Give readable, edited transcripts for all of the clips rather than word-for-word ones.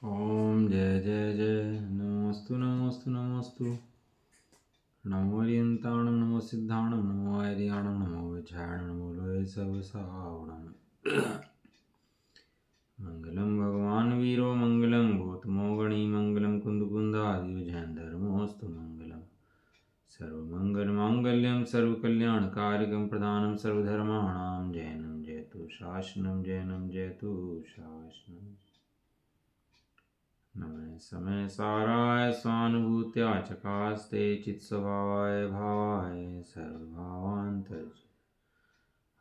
ओम जय जय जय नमोस्तु नमोस्तु नमोस्तु नमो हरियंताणं नमो सिद्धाणं नमो हरियाणं नमो विचारणं नमो लोय सर्वसावणं मंगलम भगवान वीरो मंगलम गौतमो गणी मंगलम कुंदकुंदादि जैन धर्मोस्तु मंगलम सर्वमंगल मांगल्यम सर्वकल्याणकारिकं प्रदानं सर्वधर्माणां जैनं जयतु शासनं जैनं जयतु शासनं नमः समय साराय स्वानुभूत्या चकास्ते चित्स्वभावाय भावाय सर्वभावान्तर्ज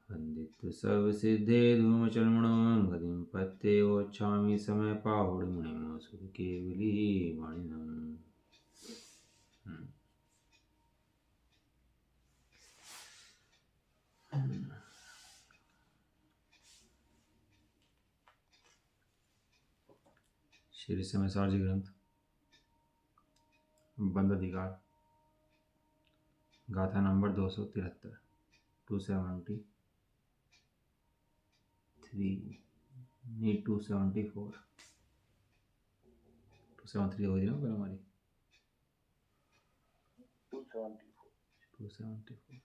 वन्दित्व सर्वसिद्धे धूमचर्मणो गतिं पत्ते वोच्छामि समय पाहुडमुनिं सुर केवली वाणिनम्। श्री समय सारजी ग्रंथ बंद अधिकार गाथा नंबर 273 273 नहीं 274 273 हो गई ना पर हमारी 274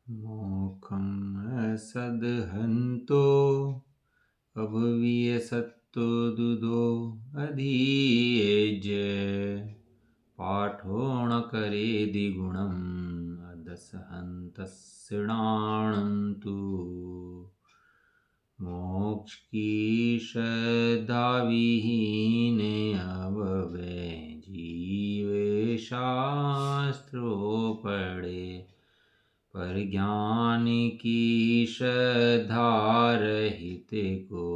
मोखम सदहंतो अभवीय सत्तो दुदो अधीयेज पाठो न करे द्विगुणम् अदसहन्तस्सिणाणन्तु मोक्ष की श्रद्धा विहीने अभवे जीवे शास्त्रों पढ़े पर ज्ञान की श्रद्धा रहित को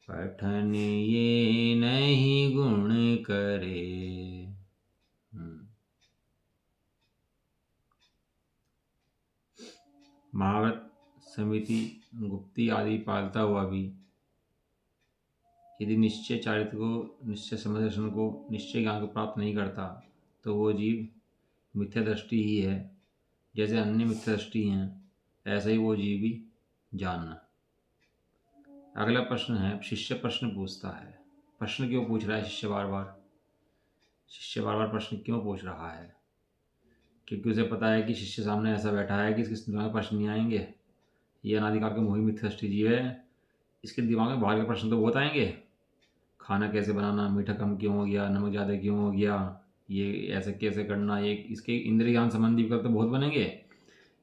पठन ये नहीं गुण करे। महाभारत समिति गुप्ती आदि पालता हुआ भी यदि निश्चय चारित्र को, निश्चय समदर्शन को, निश्चय ज्ञान को प्राप्त नहीं करता तो वो जीव मिथ्या दृष्टि ही है। जैसे अन्य मिथ्या दृष्टि हैं ऐसे ही वो जीव भी जानना। अगला प्रश्न है, शिष्य प्रश्न पूछता है। प्रश्न क्यों पूछ रहा है शिष्य बार बार? शिष्य बार बार प्रश्न क्यों पूछ रहा है? क्योंकि उसे पता है कि शिष्य सामने ऐसा बैठा है कि इसके दिमाग में प्रश्न नहीं आएंगे। ये अनादिकाल का मोही मिथ्या दृष्टि जीव है, इसके दिमाग में बाहर के प्रश्न तो बहुत आएंगे। खाना कैसे बनाना, मीठा कम क्यों हो गया, नमक ज़्यादा क्यों हो गया, ये ऐसे कैसे करना, ये इसके इंद्रिय ज्ञान संबंधी विकल्प तो बहुत बनेंगे।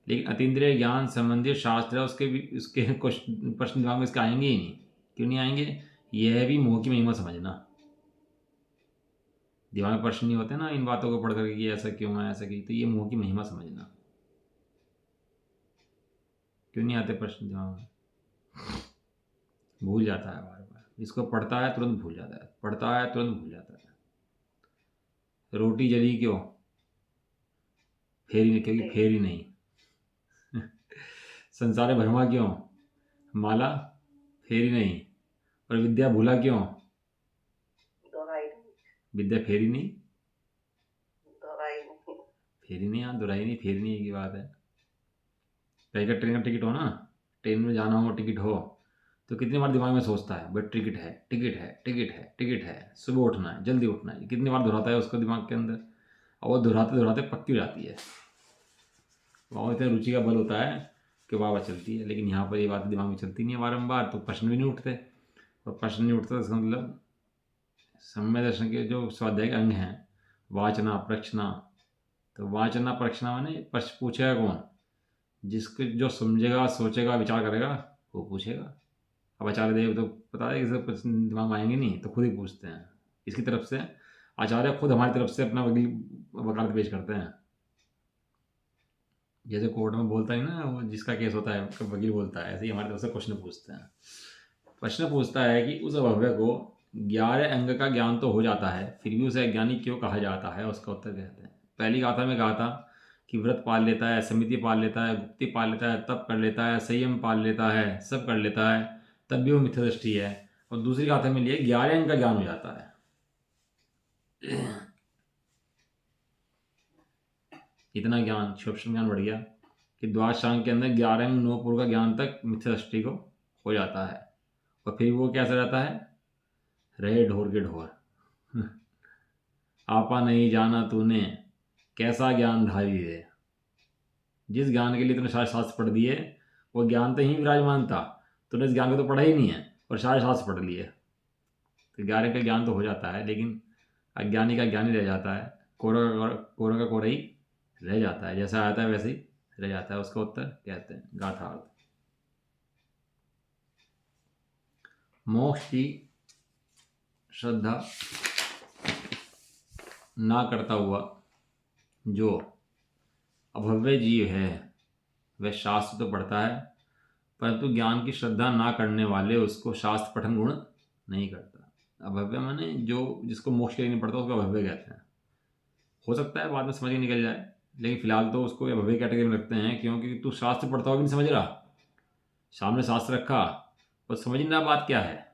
लेकिन अतीन्द्रिय ज्ञान संबंधी शास्त्र है, उसके प्रश्न दिमाग में इसके आएंगे ही नहीं। क्यों नहीं आएंगे? यह भी मोह की महिमा समझना। दिमाग में प्रश्न नहीं होते ना इन बातों को पढ़ करके कि ऐसा क्यों है, ऐसा क्यों, तो ये मोह की महिमा समझना। क्यों नहीं आते प्रश्न दिमाग में? भूल जाता है बार बार। इसको पढ़ता है तुरंत भूल जाता है, पढ़ता है तुरंत भूल जाता है। रोटी जली क्यों? फेरी, क्योंकि फेरी नहीं। संसार में भरमा क्यों? माला फेरी नहीं। और विद्या भूला क्यों? विद्या फेरी नहीं, फेरी नहीं, यहाँ दोहराई नहीं, फेरी नहीं की बात है। कहीं का ट्रेन का टिकट हो ना, ट्रेन में जाना हो, टिकट हो, तो कितनी बार दिमाग में सोचता है भाई टिकट है, टिकट है, टिकट है, टिकट है, सुबह उठना है, जल्दी उठना है, कितनी बार दोहराता है उसको दिमाग के अंदर। और वो दोहराते दोहराते पक्की हो जाती है। वहाँ इतना रुचि का बल होता है कि वाह चलती है। लेकिन यहाँ पर ये बातें दिमाग में चलती नहीं है बारम्बार, तो प्रश्न भी नहीं उठते। और प्रश्न नहीं उठता तो इसका मतलब सम्य दर्शन के जो स्वाध्याय के अंग हैं, वाचना प्रक्षना, तो वाचना प्रक्षना माने प्रश्न पूछेगा कौन? जिसके जो समझेगा, सोचेगा, विचार करेगा वो पूछेगा। अब आचार्य देव तो पता है कि प्रश्न दिमाग में आएंगे नहीं, तो खुद ही पूछते हैं। इसकी तरफ से आचार्य खुद हमारी तरफ से अपना वकालत पेश करते हैं। जैसे कोर्ट में बोलता है ना, वो जिसका केस होता है वकील बोलता है, ऐसे ही हमारी तरफ से क्वेश्चन पूछते हैं। प्रश्न पूछता है कि उस अभव्य को 11 अंग का ज्ञान तो हो जाता है, फिर भी उसे अज्ञानी क्यों कहा जाता है? उसका उत्तर कहते हैं। पहली गाथा में कहा था कि व्रत पाल लेता है, समिति पाल लेता है, गुप्ती पाल लेता है, तप कर लेता है, संयम पाल लेता है, सब कर लेता है, तब भी वो मिथ्या दृष्टि है। और दूसरी गाथा में लिए 11 अंग का ज्ञान हो जाता है। इतना ज्ञान, सूक्ष्म ज्ञान बढ़ गया कि द्वादशांग के अंदर 11 अंग 9 पूर्व का ज्ञान तक मिथ्या दृष्टि को हो जाता है। और फिर वो कैसा रहता है, रहे ढोर के ढोर। आपा नहीं जाना तूने कैसा ज्ञान धारी रे। जिस ज्ञान के लिए तूने सारे शास्त्र पढ़ दिए वो ज्ञान तो ही विराजमान था, तूने इस ज्ञान को तो पढ़ा ही नहीं है और सारे शास्त्र पढ़ लिए। तो 11 का ज्ञान तो हो जाता है, लेकिन अज्ञानी का ज्ञान ही रह जाता है, कोरा का कोरा ही रह जाता है, जैसा आता है वैसे ही रह जाता है। उसका उत्तर कहते हैं गाथार्थ। मोक्ष की श्रद्धा ना करता हुआ जो अभव्य जीव है वह शास्त्र तो पढ़ता है, परंतु ज्ञान की श्रद्धा ना करने वाले उसको शास्त्र पठन गुण नहीं करता। अभव्य माने जो जिसको मोक्ष के लिए नहीं पढ़ता उसको अभव्य कहते हैं। हो सकता है बाद में समझ के निकल जाए, लेकिन फिलहाल तो उसको अभव्य कैटेगरी में रखते हैं, क्योंकि तू शास्त्र पढ़ता हुआ भी नहीं समझ रहा, सामने शास्त्र रखा और समझ नहीं रहा बात क्या है।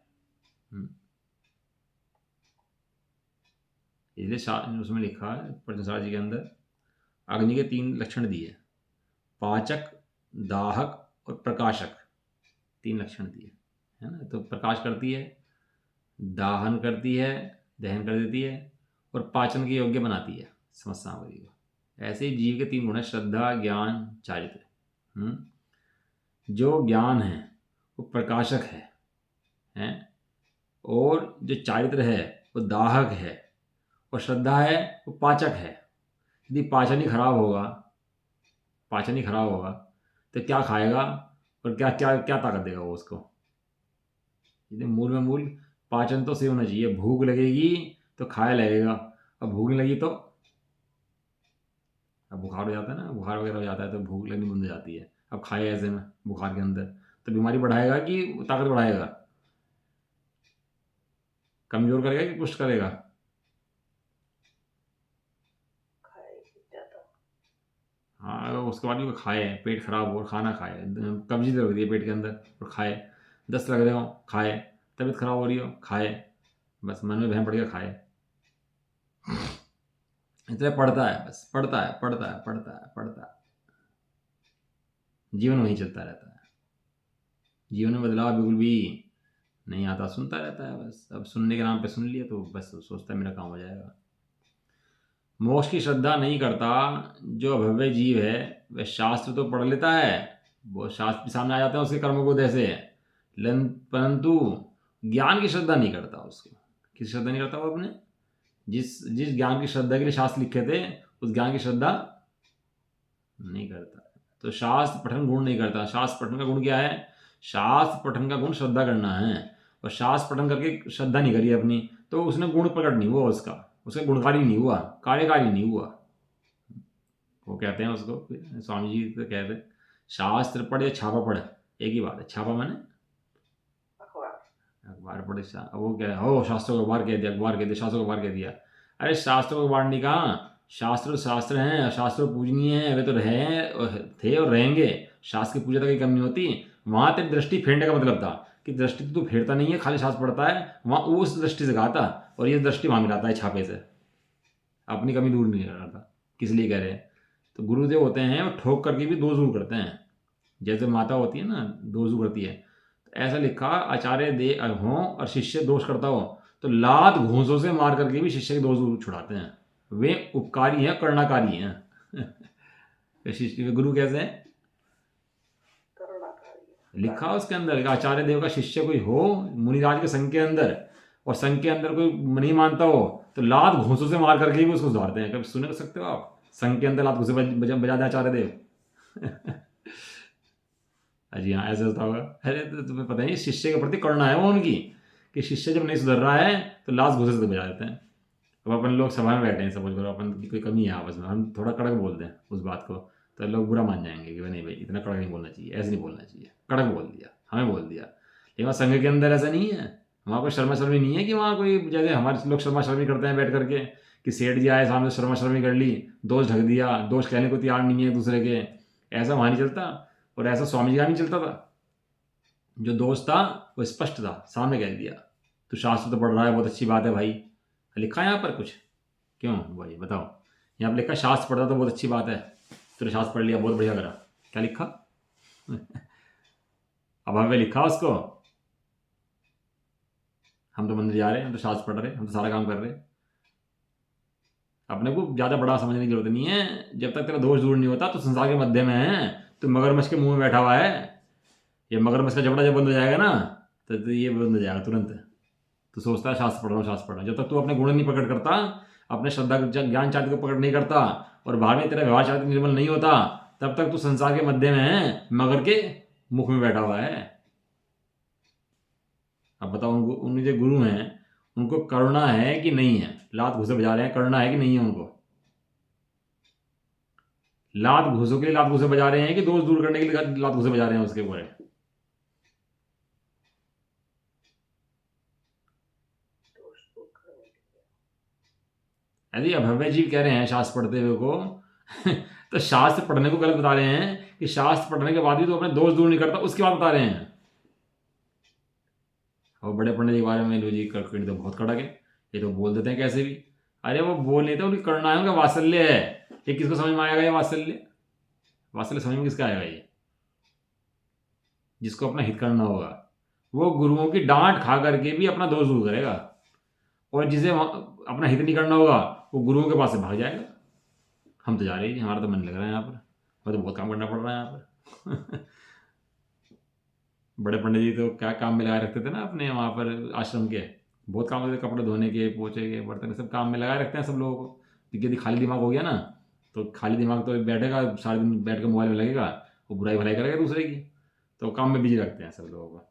इसलिए उसमें लिखा है प्रश्नसार जी के अंदर अग्नि के 3 लक्षण दिए, पाचक, दाहक और प्रकाशक, 3 लक्षण दिए है ना। तो प्रकाश करती है, दाहन करती है, दहन कर देती है, और पाचन के योग्य बनाती है समस्त सामग्री को। ऐसे ही जीव के 3 गुण है, श्रद्धा, ज्ञान, चारित्र। जो ज्ञान है वो प्रकाशक है, और जो चारित्र है वो दाहक है, और श्रद्धा है वो पाचक है। यदि पाचन ही खराब होगा तो क्या खाएगा और क्या क्या क्या ताकत देगा वो उसको। यदि मूल में मूल पाचन तो सही होना चाहिए, भूख लगेगी तो खाया लगेगा, अब भूख नहीं लगी तो अब बुखार हो जाता है ना, बुखार वगैरह हो जाता है तो भूख लगनी बंद हो जाती है। अब खाए ऐसे में बुखार के अंदर तो बीमारी बढ़ाएगा कि ताकत बढ़ाएगा, कमजोर करेगा कि पुष्ट करेगा। हाँ, अगर उसके बाद भी वो खाए, पेट खराब हो और खाना खाए, कब्जी लग रही है पेट के अंदर और खाए, दस्त लग रहे हो खाए, तबीयत खराब हो रही हो खाए, बस मन में वहम पड़ गया खाए। इसलिए पढ़ता है, बस पढ़ता है, जीवन वहीं चलता रहता है, जीवन में बदलाव बिल्कुल भी नहीं आता, सुनता रहता है बस। अब सुनने के नाम पे सुन लिया तो बस सोचता है मेरा काम हो जाएगा। मोक्ष की श्रद्धा नहीं करता जो अभव्य जीव है वह शास्त्र तो पढ़ लेता है, वो शास्त्र भी सामने आ जाते हैं उसके कर्मबोध से, परंतु ज्ञान की श्रद्धा नहीं करता। उसको किस श्रद्धा नहीं करता वो अपने जिस जिस ज्ञान की श्रद्धा के लिए शास्त्र लिखे थे उस ज्ञान की श्रद्धा नहीं करता। तो शास्त्र पठन गुण नहीं करता। शास्त्र पठन का गुण क्या है, शास्त्र पठन का गुण श्रद्धा करना है, और शास्त्र पठन करके श्रद्धा नहीं करी अपनी तो उसने गुण प्रकट नहीं हुआ, उसका गुणकारी नहीं हुआ, कार्यकारी नहीं हुआ। वो कहते हैं उसको, स्वामी जी तो कहते हैं शास्त्र पढ़ या छापा पढ़ एक ही बात है। छापा माने अखबार पढ़े, वो क्या हो शास्त्रों को अखबार कह दिया, अखबार कह दिया, शास्त्रों को अखबार कह दिया। अरे शास्त्रों को अखबार नहीं कहा, शास्त्र हैं, शास्त्र पूजनीय हैं, वे तो रहे थे और रहेंगे। शास्त्र की पूजा तक की कमी नहीं होती। वहाँ तेरी दृष्टि फेरने का मतलब था कि दृष्टि तो तू फेरता नहीं है, खाली शास्त्र पढ़ता है, वहाँ उस दृष्टि से कहा था, और ये दृष्टि वहाँ मिलाता है छापे से, अपनी कमी दूर नहीं कर रहा था। किस लिए कह रहे हैं, तो गुरुदेव होते हैं वो ठोक करके भी दोष दूर करते हैं, जैसे माता होती है ना दोष दूर करती है। ऐसा लिखा, आचार्य दे हो और शिष्य दोष करता हो तो लात घूंसों से मार करके भी शिष्य के दोष दूर छुड़ाते हैं। वे उपकारी हैं, करुणाकारी हैं। शिष्य के गुरु कैसे हैं, लिखा उसके अंदर आचार्य देव का शिष्य कोई हो मुनिराज के संघ के अंदर, और संघ के अंदर कोई नहीं मानता हो तो लात घूंसों से मार करके भी उसको सुधारते हैं। कभी सुन सकते हो आप, संघ के अंदर लात घूंसे बजा दे आचार्य देव। जी हाँ, ऐसा होता होगा। अरे तो तुम्हें पता नहीं, शिष्य के प्रति करुणा है वो उनकी, कि शिष्य जब नहीं सुधर रहा है तो लाश घुसे से बजा देते हैं। अब अपन लोग सभा में बैठे हैं, सपोज करो अपन की कोई कमी है आपस में, हम थोड़ा कड़क बोलते हैं उस बात को तो लोग बुरा मान जाएंगे कि नहीं भाई इतना कड़क नहीं बोलना चाहिए, ऐसे नहीं बोलना चाहिए, कड़क बोल दिया, हमें बोल दिया। लेकिन वहाँ संघ के अंदर ऐसा नहीं है, वहाँ कोई शर्मा शर्मी नहीं है कि वहाँ कोई जैसे हमारे लोग शर्मा शर्मी करते हैं बैठ करके, कि सेठ जी आए सामने शर्मा शर्मी कर ली, दोष ढक दिया, दोष कहने को तैयार नहीं है एक दूसरे के, ऐसा वहाँ नहीं चलता। और ऐसा स्वामी जी का नहीं चलता था, जो दोष था वो स्पष्ट था, सामने कह दिया तो शास्त्र तो पढ़ रहा है, बहुत अच्छी बात है भाई। लिखा है यहाँ पर कुछ, क्यों भाई बताओ, यहाँ पर लिखा शास्त्र पढ़ा तो बहुत अच्छी बात है, तूने शास्त्र पढ़ लिया बहुत बढ़िया करा, क्या लिखा? अभव्य लिखा उसको। हम तो मंदिर जा रहे हैं, हम तो शास्त्र पढ़ रहे हैं, हम तो सारा काम कर रहे हैं। अपने को ज़्यादा बड़ा समझने की जरूरत नहीं है। जब तक तेरा दोष दूर नहीं होता तो संसार के मध्य में है। तो मगरमच्छ के मुंह में बैठा हुआ है। ये मगरमच्छ का जबड़ा जब बंद हो जाएगा ना, तो ये बंद हो जाएगा तुरंत। तो सोचता है शास्त्र पढ़ रहा हूँ, शास्त्र पढ़ रहा हूँ। जब तक तू अपने गुण नहीं प्रकट करता, अपने श्रद्धा ज्ञान चारित्र को प्रकट नहीं करता, और बाहर में तेरा व्यवहार चारित्र निर्मल नहीं होता, तब तक तू संसार के मध्य में है, मगर के मुख में बैठा हुआ है। अब बताओ, उनको, उनके जो गुरु हैं उनको करुणा है कि नहीं है? लात घुसे बजा रहे हैं, करुणा है कि नहीं है उनको? लात घुसों के लिए लात घुसे बजा रहे हैं कि दोष दूर करने के लिए लात घुसे बजा रहे हैं उसके ऊपर? यदि अभव्य जीव कह रहे हैं शास्त्र पढ़ते हुए को तो शास्त्र पढ़ने को गलत बता रहे हैं कि शास्त्र पढ़ने के बाद भी तो अपने दोष दूर नहीं करता, उसकी बात बता रहे हैं। और बड़े पंडित के बारे में लो जी, कड़कड़ी तो बहुत कड़क है, ये तो बोल देते हैं कैसे भी। अरे वो बोल नहीं थे, उनकी करुणा है, उनका वात्सल्य है। ये किसको समझ में आएगा ये वात्सल्य? वात्सल्य समझ में किसका आएगा? ये जिसको अपना हित करना होगा, वो गुरुओं की डांट खा करके भी अपना दोष दूर करेगा। और जिसे अपना हित नहीं करना होगा, वो गुरुओं के पास से भाग जाएगा। हम तो जा रहे हैं, हमारा तो मन लग रहा है यहाँ पर, हमें तो बहुत काम करना पड़ रहा है यहाँ पर बड़े पंडित जी तो क्या काम में लगाए रखते थे ना अपने वहाँ पर आश्रम के, बहुत काम होते थे, कपड़े धोने के, पोछे के, बर्तन, सब काम में लगाए रखते हैं सब लोगों को। यदि खाली दिमाग हो गया ना, तो खाली दिमाग तो बैठेगा सारा दिन, बैठ के मोबाइल में लगेगा, वो बुराई भलाई करेगा दूसरे की। तो काम में बिजी रखते हैं सब लोगों को।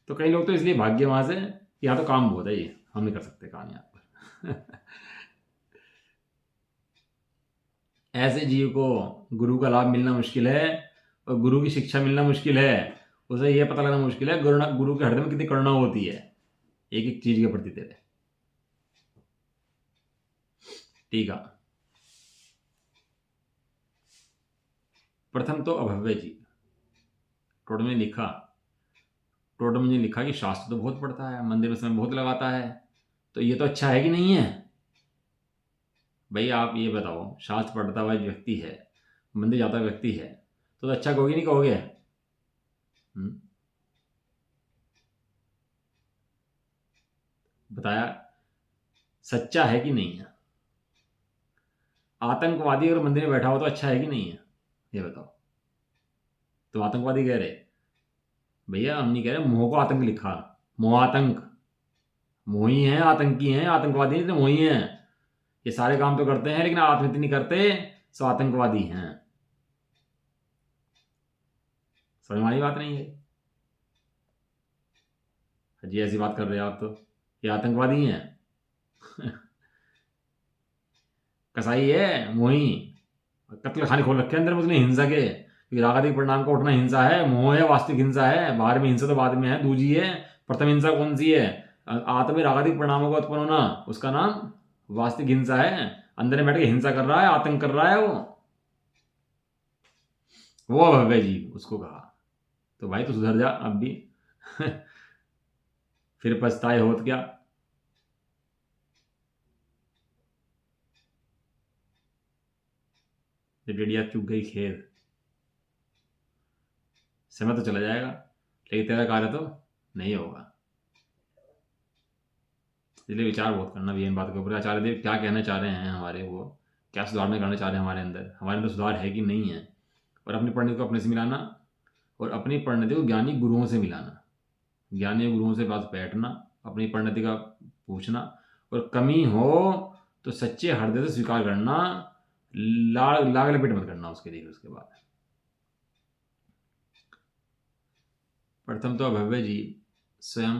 तो कई लोग तो इसलिए भाग गए वहाँ से कि यहाँ तो काम बहुत है, ये हम नहीं कर सकते काम यहाँ पर ऐसे जीव को गुरु का लाभ मिलना मुश्किल है, और गुरु की शिक्षा मिलना मुश्किल है। उसे यह पता लगना मुश्किल है गुरु के हृदय में कितनी करुणा होती है एक एक चीज के प्रति तेरे। ठीक है। प्रथम तो अभव्य जीव, टोटम ने लिखा, टोटम ने लिखा कि शास्त्र तो बहुत पढ़ता है, मंदिर में समय बहुत लगाता है, तो ये तो अच्छा है कि नहीं है? भाई आप ये बताओ, शास्त्र पढ़ता हुआ व्यक्ति है, मंदिर जाता व्यक्ति है, तो अच्छा कहोगे नहीं कहोगे? बताया सच्चा है कि नहीं है? आतंकवादी अगर मंदिर में बैठा हो तो अच्छा है कि नहीं है? ये बताओ। तो आतंकवादी कह रहे? भैया हम नहीं कह रहे, मोह को आतंक लिखा, मोहातंक। मोही हैं, आतंकी हैं, आतंकवादी नहीं, तो मोही हैं। ये सारे काम तो करते हैं लेकिन आत्महत्या नहीं करते, सो आतंकवादी हैं। समझ में आई बात नहीं है? जी ऐसी बात कर रहे हैं आप तो, ये आतंकवादी हैं कसाई है, मोही, कत्ल खाने खोल रखे अंदर में उसने हिंसा के, क्योंकि रागादिक परिणाम का उठना हिंसा है, मोह है वास्तविक हिंसा है, बाहर में हिंसा तो बाद में है, दूजी है। प्रथम हिंसा कौन सी है? आत्म में रागादिक परिणामों का उत्पन्न होना, उसका नाम वास्तविक हिंसा है। अंदर में बैठ के हिंसा कर रहा है, आतंक कर रहा है वो भव्य जीव उसको कहा। तो भाई तो सुधर जा अब भी फिर पछताए होत क्या? जब डेडिया चुग गई खेत, समय तो चला जाएगा लेकिन तेरा कार्य तो नहीं होगा। इसलिए विचार बहुत करना भी है इन बातों के ऊपर। आचार्य देव क्या कहना चाह रहे हैं हमारे, वो क्या सुधारना करना चाह रहे हैं हमारे अंदर सुधार है कि नहीं है। और अपनी परिणति को अपने से मिलाना, और अपनी परिणति को ज्ञानी गुरुओं से मिलाना, ज्ञानी गुरुओं से पास बैठना, अपनी परिणति का पूछना, और कमी हो तो सच्चे हृदय से स्वीकार करना, लाग लपेट मत करना उसके लिए। उसके बाद प्रथम तो अभव्य जी स्वयं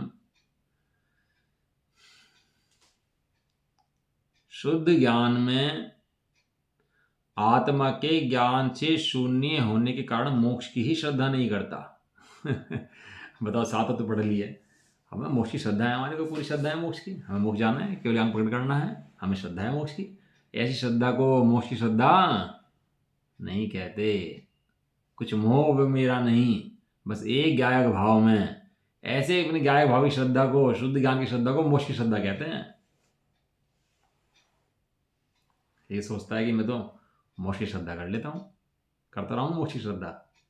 शुद्ध ज्ञान में आत्मा के ज्ञान से शून्य होने के कारण मोक्ष की ही श्रद्धा नहीं करता बताओ, सात तो पढ़ लिए, हमें मोक्ष की श्रद्धा है, हमारे को पूरी श्रद्धा है मोक्ष की, हमें मोक्ष जाना है, केवल अंग प्रकट करना है, हमें श्रद्धा है मोक्ष की। ऐसी श्रद्धा को मोक्ष की श्रद्धा नहीं कहते। कुछ मोह मेरा नहीं, बस एक गायक भाव में, ऐसे अपने गायक भाव की श्रद्धा को, शुद्ध ज्ञान की श्रद्धा को मोक्ष की श्रद्धा कहते हैं। ये सोचता है कि मैं तो मोक्ष की श्रद्धा कर लेता हूँ, करता रहा हूँ मोक्ष की श्रद्धा,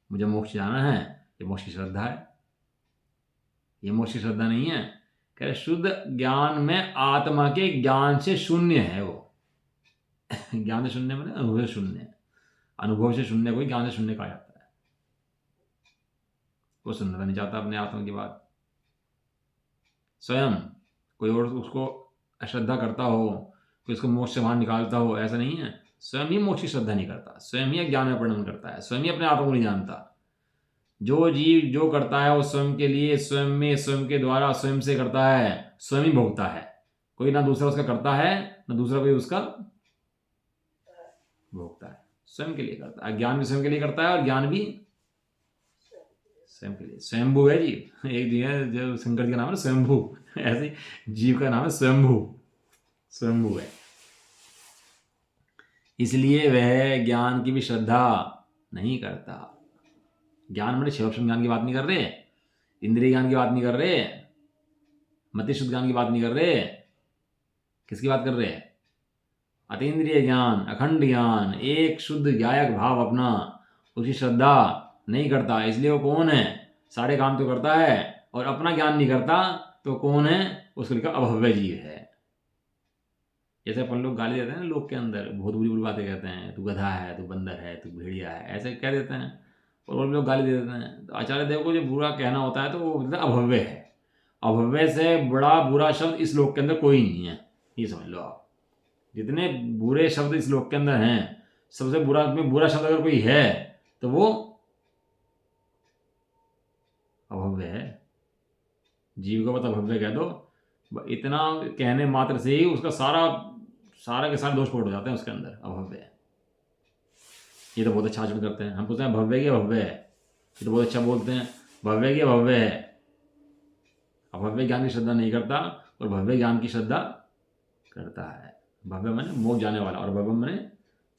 मुझे मोक्ष जाना है, ये मोक्ष की श्रद्धा है। ये मोक्ष की श्रद्धा नहीं है। कह रहे शुद्ध ज्ञान में आत्मा के ज्ञान से शून्य है वो। ज्ञान से शून्य मैंने अनुभव से शून्य, अनुभव से शून्य को ज्ञान से शून्य कहा जाता है। वो सुनना नहीं चाहता अपने आत्मा की बात। स्वयं कोई और उसको अश्रद्धा करता हो, कोई उसको मोक्ष से बाहर निकालता हो, ऐसा नहीं है। स्वयं ही मोक्ष की श्रद्धा नहीं करता, स्वयं ही ज्ञान में परिणमन करता है, स्वयं ही अपने आत्मा को नहीं जानता। जो जीव जो करता है वो स्वयं के लिए, स्वयं में, स्वयं के द्वारा, स्वयं से करता है, स्वयं ही भोगता है। कोई ना दूसरा उसका करता है, ना दूसरा कोई उसका भोगता है। स्वयं के लिए करता है। ज्ञान भी स्वयं के लिए करता है और ज्ञान भी स्वयं के लिए। स्वयंभू है जीव। एक जीव है जो शंकर जी का नाम है स्वयंभू, ऐसे जीव का नाम है स्वयंभू। स्वयंभू है, इसलिए वह ज्ञान की भी श्रद्धा नहीं करता। ज्ञान मैंने क्षयोक्षम ज्ञान की बात नहीं कर रहे, इंद्रिय ज्ञान की बात नहीं कर रहे, मति शुद्ध ज्ञान की बात नहीं कर रहे। किसकी बात कर रहे हैं? अतीन्द्रिय ज्ञान, अखंड ज्ञान, एक शुद्ध ज्ञायक भाव अपना, उसकी श्रद्धा नहीं करता। इसलिए वो कौन है? सारे काम तो करता है और अपना ज्ञान नहीं करता, तो कौन है? उसको लिखा अभव्य जीव है। जैसे अपन लोग गाली देते हैं ना लोग के अंदर, बहुत बुरी बुरी बातें कहते हैं, तू गधा है, तू बंदर है, तू भेड़िया है, ऐसे कह देते हैं और वो लोग गाली दे देते हैं। तो आचार्य देव को जो बुरा कहना होता है तो वो मतलब अभव्य है। अभव्य से बड़ा बुरा शब्द इस लोक के अंदर कोई नहीं है, ये समझ लो आप। जितने बुरे शब्द इस लोक के अंदर हैं, सबसे बुरा में बुरा शब्द अगर कोई है तो वो अभव्य है। जीव को बस अभव्य कह दो, इतना कहने मात्र से ही उसका सारा के सारे दोष प्रकट हो जाते हैं उसके अंदर। अभव्य है, ये तो बहुत अच्छा आचरण करते हैं। हम पूछते हैं भव्य की अभव्य है, ये तो बहुत अच्छा बोलते हैं, भव्य की अभव्य है। अभव्य ज्ञान की श्रद्धा नहीं करता और भव्य ज्ञान की श्रद्धा करता है। भव्य माने मोक्ष जाने वाला और भव्य माने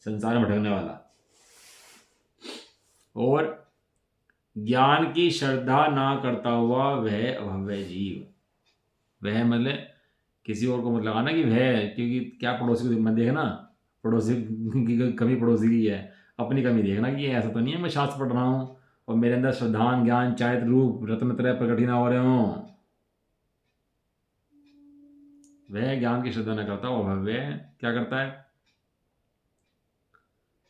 संसार में भटकने वाला। और ज्ञान की श्रद्धा ना करता हुआ वह अभव्य जीव, वह मतलब किसी और को मत लगाना कि वह, क्योंकि क्या पड़ोसी को मत देखना, पड़ोसी की कमी पड़ोसी की है, अपनी कमी देखना कि ऐसा तो नहीं है मैं शास्त्र पढ़ रहा हूँ और मेरे अंदर श्रद्धान ज्ञान चारित्र रूप रत्नत्रय प्रकट ही ना हो रहे हों। वह ज्ञान की श्रद्धा न करता, वो भव्य क्या करता है?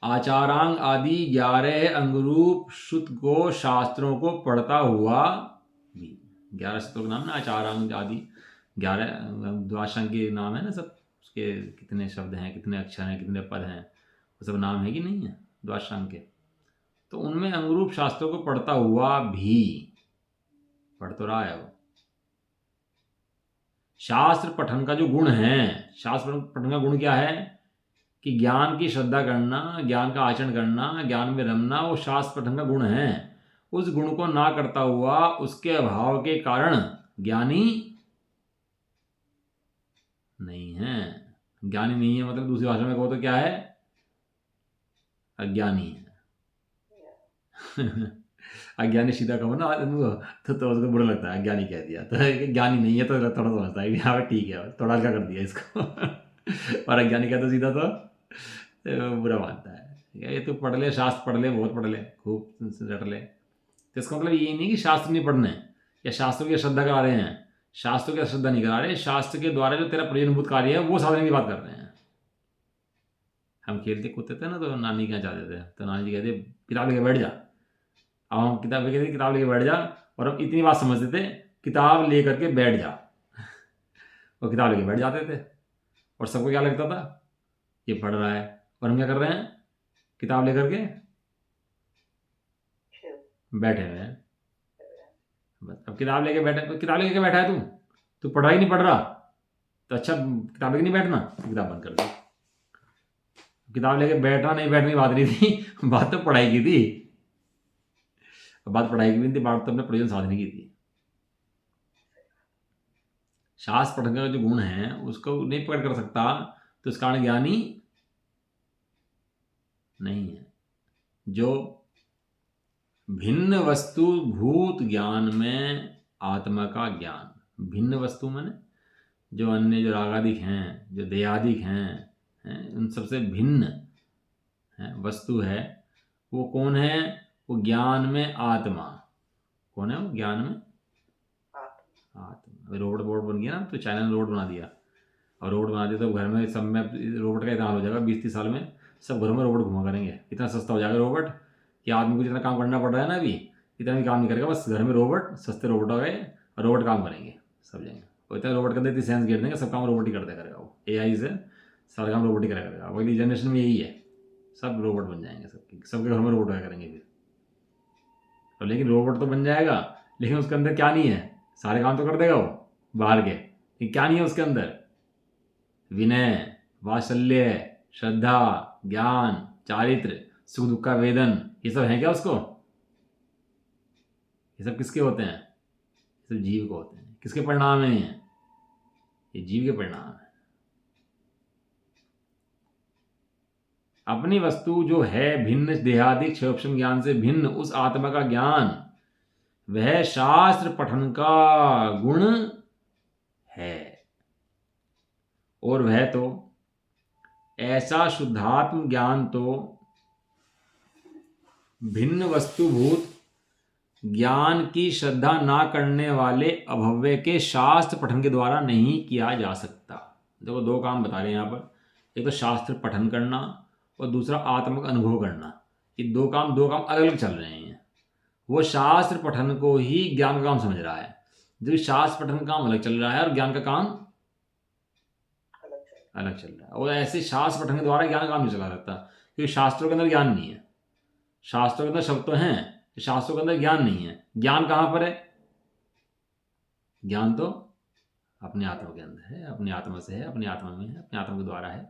आचारांग आदि 11 अंगरूप श्रुत को शास्त्रों को पढ़ता हुआ भी। 11 शास्त्रों के नाम ना आचारांग आदि, 11 द्वादशांग के नाम है ना सब, उसके कितने शब्द हैं, कितने अक्षर हैं, कितने पद हैं, वो सब नाम है कि नहीं है द्वादशांग के। तो उनमें अंगरूप शास्त्रों को पढ़ता हुआ भी, पढ़ तो रहा है वो। शास्त्र पठन का जो गुण है, शास्त्र पठन का गुण क्या है? कि ज्ञान की श्रद्धा करना, ज्ञान का आचरण करना, ज्ञान में रमना, वो शास्त्र पठन का गुण है। उस गुण को ना करता हुआ, उसके अभाव के कारण ज्ञानी नहीं है। ज्ञानी नहीं है मतलब दूसरी भाषा में कहो तो क्या है? अज्ञानी है। अज्ञानी सीधा कहो ना तो उसको बुरा लगता है, अज्ञानी कह दिया तो ज्ञानी नहीं है तो थोड़ा समझता है हाँ ठीक है, थोड़ा हल्का कर दिया इसको। और अज्ञानी कहते सीधा तो बुरा मानता है। ये तो पढ़ ले, शास्त्र पढ़ ले, बहुत पढ़ ले, खूब रट ले, तो इसका मतलब ये नहीं कि शास्त्र नहीं पढ़ने या शास्त्रों की श्रद्धा करा रहे हैं। शास्त्रों की श्रद्धा नहीं करा रहे, शास्त्र के द्वारा जो तेरा प्रयोजनभूत कार्य है वो साधने की बात कर रहे हैं। हम खेलते कूदते थे ना तो नानी क्या चाहते थे, तो नानी जी कहते किताब लेके बैठ जा। अब हम किताब लेके बैठ जा, और हम इतनी बात समझते थे किताब लेकर के बैठ जा। और किताब लेके बैठ जाते थे और सबको क्या लगता था? ये पढ़ रहा है, और हम क्या कर रहे हैं? किताब लेकर के बैठे हुए हैं। बस अब किताब लेके बैठा है तू पढ़ाई नहीं पढ़ रहा, तो अच्छा किताब लेके नहीं बैठना, किताब बंद कर दे। किताब लेके बैठना नहीं बैठने की बात नहीं थी, बात तो पढ़ाई की थी, बात पढ़ाई की भी नहीं थी, बात तो अपने प्रयोजन साधने की थी। शास्त्र पढ़ने का जो गुण है उसको नहीं पकड़ कर सकता, तो इस कारण ज्ञानी नहीं है। जो भिन्न वस्तु भूत ज्ञान में आत्मा का ज्ञान, भिन्न वस्तु माने जो अन्य जो रागादिक हैं, जो देहादिक हैं, उन सबसे भिन्न वस्तु है, वो कौन है? वो ज्ञान में आत्मा। कौन है वो? ज्ञान में आत्मा रोबोट बोर्ड बन गया ना, तो चाइना ने रोबोट बना दिया, और रोबोट बना दिया तो घर में सब में रोबोट का इतना हो जाएगा, 20-30 साल में सब घरों में रोबोट घुमा करेंगे। इतना सस्ता हो जाएगा रोबोट कि आदमी को जितना काम करना पड़ रहा है ना अभी, इतना भी काम नहीं करेगा, बस घर में रोबोट, सस्ते रोबोट आ गए और रोबोट काम करेंगे सब जगह। और इतना रोबोट के अंदर इतनी सेंस गिर देंगे, सब काम रोबोट ही कर दिया करेगा, वो AI से सारा काम रोबोट ही करेगा। अब अगली जनरेशन में यही है, सब रोबोट बन जाएंगे, सबके घर में रोबोट आया करेंगे फिर। तो लेकिन रोबोट तो बन जाएगा, लेकिन उसके अंदर क्या नहीं है, सारे काम तो कर देगा वो बाहर के, लेकिन क्या नहीं है उसके अंदर, विनय, वात्सल्य, श्रद्धा, ज्ञान, चारित्र, सुख दुख का वेदन, ये सब है क्या उसको? ये सब किसके होते हैं? ये सब जीव को होते हैं। किसके परिणाम है ये जीव के परिणाम है। अपनी वस्तु जो है भिन्न देहादिक क्षयोक्षम ज्ञान से भिन्न उस आत्मा का ज्ञान, वह शास्त्र पठन का गुण है। और वह तो ऐसा शुद्धात्म ज्ञान तो भिन्न वस्तुभूत ज्ञान की श्रद्धा ना करने वाले अभव्य के शास्त्र पठन के द्वारा नहीं किया जा सकता। देखो दो काम बता रहे हैं यहाँ पर, एक तो शास्त्र पठन करना और दूसरा आत्मक अनुभव करना। ये दो काम अलग अलग चल रहे हैं। वो शास्त्र पठन को ही ज्ञान का काम समझ रहा है, जो शास्त्र पठन का काम अलग चल रहा है और ज्ञान का काम अलग चल रहा है। और ऐसे शास्त्र पठन के द्वारा ज्ञान का काम नहीं चला सकता, क्योंकि शास्त्रों के अंदर ज्ञान नहीं है। शास्त्रों के अंदर शब्द तो हैं, शास्त्रों के अंदर ज्ञान नहीं है। ज्ञान कहाँ पर है? ज्ञान तो अपने आत्मा के अंदर है, अपनी आत्मा से है, अपनी आत्मा में है, अपनी आत्मा के द्वारा है।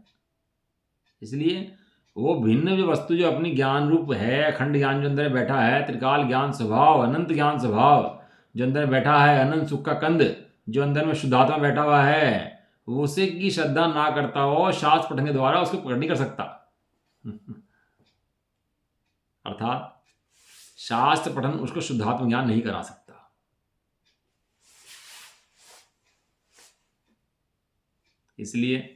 इसलिए वो भिन्न जो वस्तु जो अपनी ज्ञान रूप है, अखंड ज्ञान जो अंदर बैठा है, त्रिकाल ज्ञान स्वभाव, अनंत ज्ञान स्वभाव जो अंदर बैठा है, अनंत सुख का कंद जो अंदर में शुद्धात्मा बैठा हुआ है, उसे की श्रद्धा ना करता हो शास्त्र पठन के द्वारा उसको प्रकट नहीं कर सकता। अर्थात शास्त्र पठन उसको शुद्धात्म ज्ञान नहीं करा सकता। इसलिए